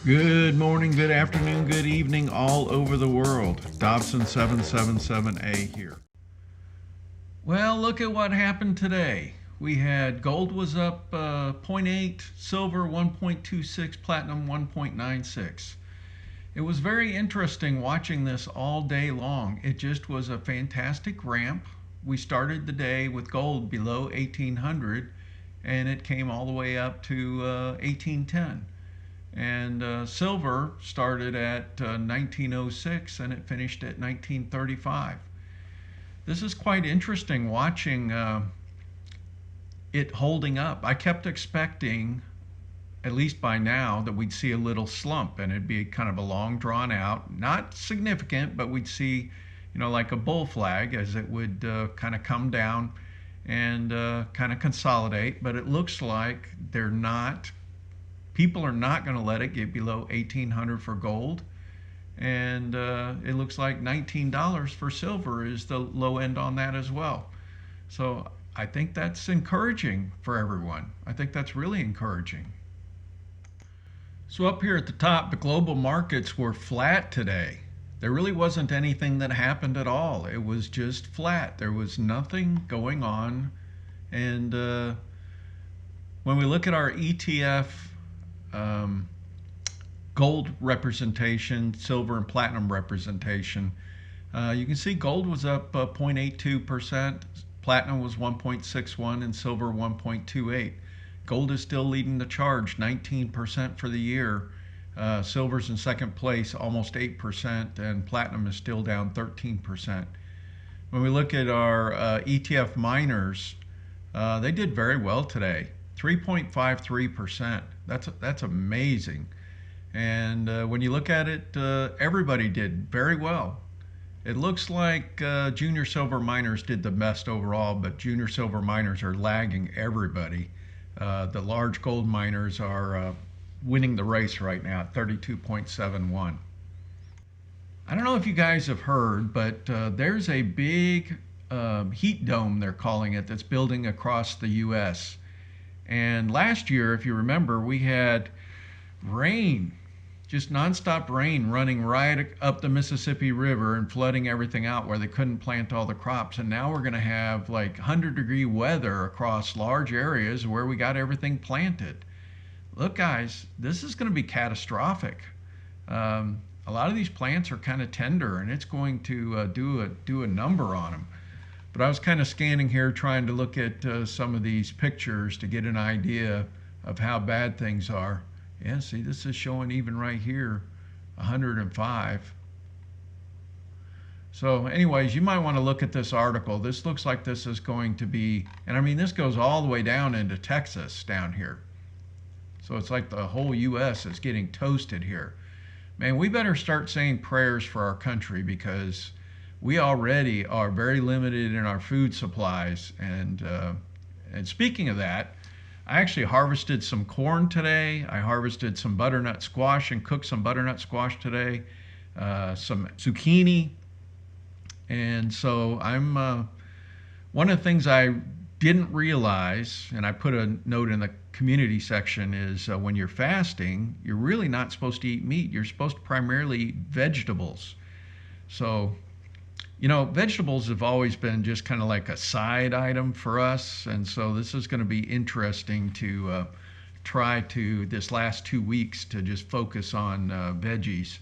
Good morning, good afternoon, good evening all over the world. Dobson 777A here. Well, look at what happened today. We had gold was up 0.8, silver 1.26, platinum 1.96. It was very interesting watching this all day long. It just was a fantastic ramp. We started the day with gold below 1800 and it came all the way up to 1810. And silver started at 1906 and it finished at 1935. This is quite interesting watching it holding up. I kept expecting, at least by now, that we'd see a little slump and it'd be kind of a long drawn out, not significant, but we'd see, like a bull flag as it would kind of come down and kind of consolidate. But it looks like they're not. People are not going to let it get below 1800 for gold, and it looks like $19 for silver is the low end on that as well. So I think that's encouraging for everyone. I think that's really encouraging. So up here at the top, the global markets were flat today. There really wasn't anything that happened at all. It was just flat. There was nothing going on. And when we look at our ETF gold representation, silver and platinum representation, you can see gold was up 0.82%, platinum was 1.61, and silver 1.28. Gold is still leading the charge, 19% for the year. Silver's in second place, almost 8%, and platinum is still down 13%. When we look at our ETF miners, they did very well today, 3.53%. That's amazing. And when you look at it, everybody did very well. It looks like junior silver miners did the best overall, but junior silver miners are lagging everybody. The large gold miners are winning the race right now at 32.71. I don't know if you guys have heard, but there's a big heat dome, they're calling it, that's building across the U.S. And last year, if you remember, we had rain, just nonstop rain running right up the Mississippi River and flooding everything out where they couldn't plant all the crops. And now we're going to have like 100-degree weather across large areas where we got everything planted. Look, guys, this is going to be catastrophic. A lot of these plants are kind of tender, and it's going to do a number on them. But I was kind of scanning here trying to look at some of these pictures to get an idea of how bad things are. Yeah, see, this is showing even right here, 105. So anyways, you might want to look at this article. This looks like this is going to be, and I mean, this goes all the way down into Texas down here. So it's like the whole U.S. is getting toasted here. Man, we better start saying prayers for our country because we already are very limited in our food supplies. And speaking of that, I actually harvested some corn today. I harvested some butternut squash and cooked some butternut squash today, some zucchini. And so I'm, one of the things I didn't realize, and I put a note in the community section, is when you're fasting, you're really not supposed to eat meat. You're supposed to primarily eat vegetables. So, vegetables have always been just kind of like a side item for us. And so this is going to be interesting to try to, this last 2 weeks, to just focus on veggies.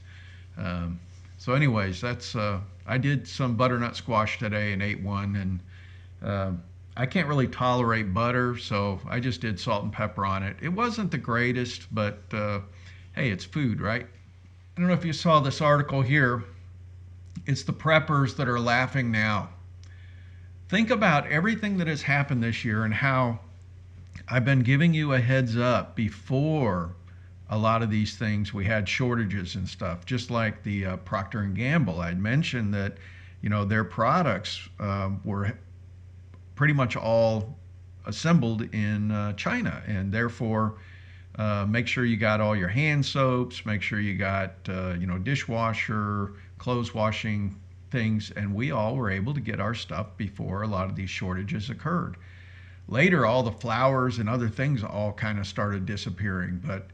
So anyways, that's, I did some butternut squash today and ate one. And I can't really tolerate butter, so I just did salt and pepper on it. It wasn't the greatest, but hey, it's food, right? I don't know if you saw this article here. It's the preppers that are laughing now. Think about everything that has happened this year and how I've been giving you a heads up before a lot of these things. We had shortages and stuff, just like the Procter & Gamble. I'd mentioned that, their products were pretty much all assembled in China, and therefore make sure you got all your hand soaps, make sure you got dishwasher, clothes washing things, and we all were able to get our stuff before a lot of these shortages occurred. Later, all the flowers and other things all kind of started disappearing. But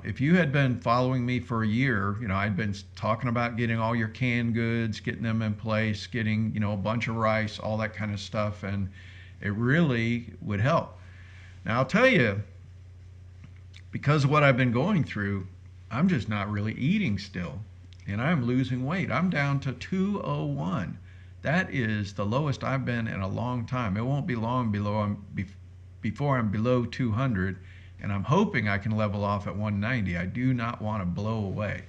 if you had been following me for a year, I'd been talking about getting all your canned goods, getting them in place, getting, a bunch of rice, all that kind of stuff, and it really would help. Now, I'll tell you, because of what I've been going through, I'm just not really eating still, and I'm losing weight. I'm down to 201. That is the lowest I've been in a long time. It won't be long before I'm below 200, and I'm hoping I can level off at 190. I do not want to blow away.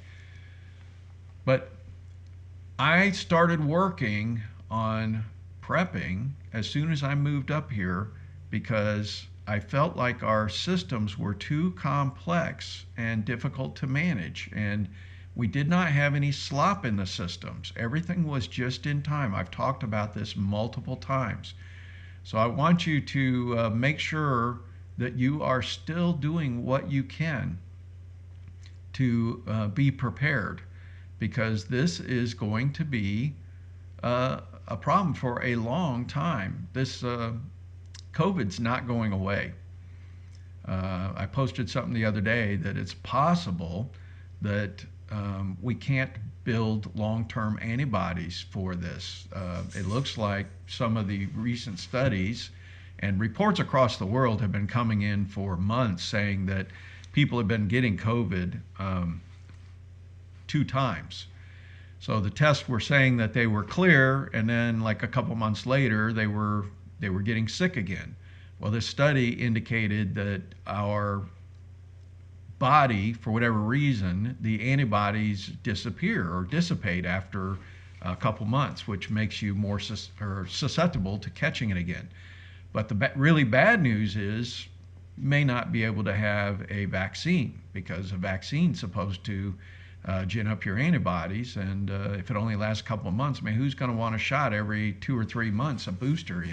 But I started working on prepping as soon as I moved up here because I felt like our systems were too complex and difficult to manage, and we did not have any slop in the systems. Everything was just in time. I've talked about this multiple times. So I want you to make sure that you are still doing what you can to be prepared, because this is going to be a problem for a long time. This COVID's not going away. I posted something the other day that it's possible that we can't build long-term antibodies for this. It looks like some of the recent studies and reports across the world have been coming in for months saying that people have been getting COVID 2 times. So the tests were saying that they were clear, and then like a couple months later, they were getting sick again. Well, this study indicated that our body, for whatever reason, the antibodies disappear or dissipate after a couple months, which makes you more susceptible to catching it again. But the really bad news is you may not be able to have a vaccine, because a vaccine's supposed to gin up your antibodies, and if it only lasts a couple of months, who's going to want a shot every 2 or 3 months, a booster?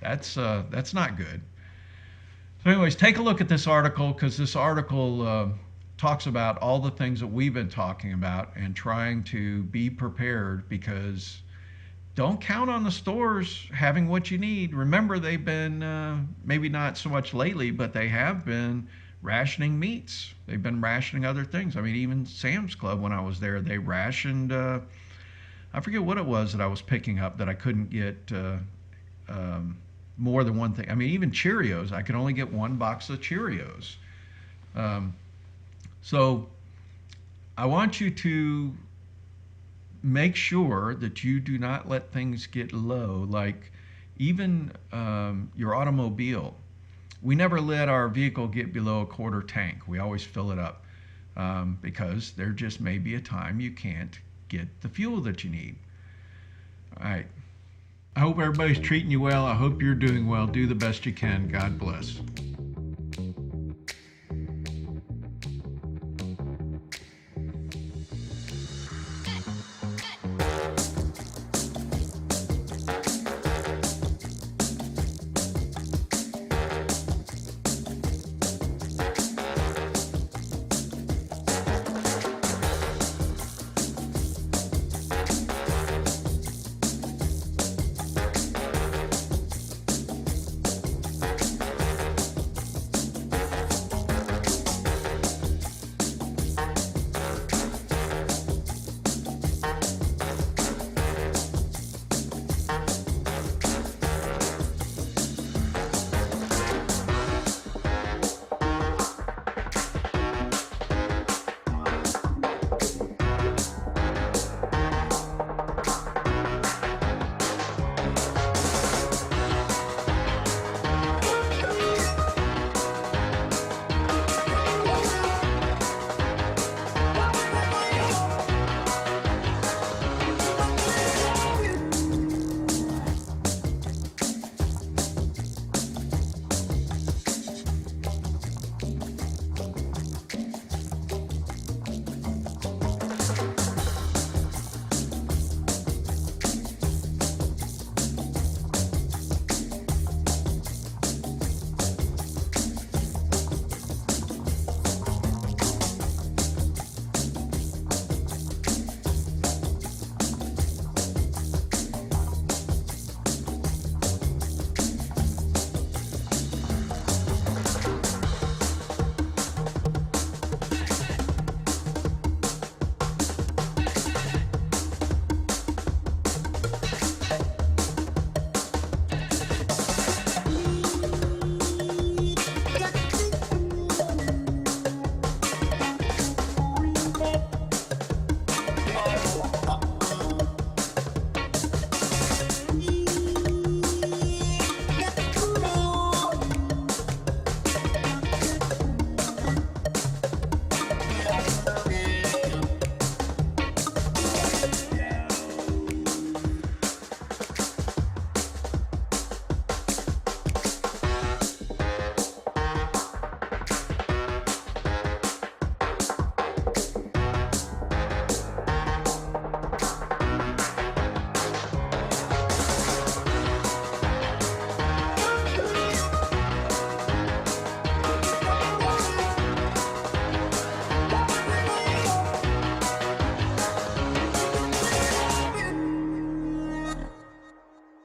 That's not good. So anyways, take a look at this article, because this article talks about all the things that we've been talking about and trying to be prepared, because don't count on the stores having what you need. Remember, they've been, maybe not so much lately, but they have been rationing meats. They've been rationing other things. Even Sam's Club, when I was there, they rationed, I forget what it was that I was picking up that I couldn't get more than one thing. Even Cheerios, I could only get 1 box of Cheerios. So I want you to make sure that you do not let things get low, like even your automobile. We never let our vehicle get below a 1/4 tank. We always fill it up because there just may be a time you can't get the fuel that you need. All right. I hope everybody's treating you well. I hope you're doing well. Do the best you can. God bless.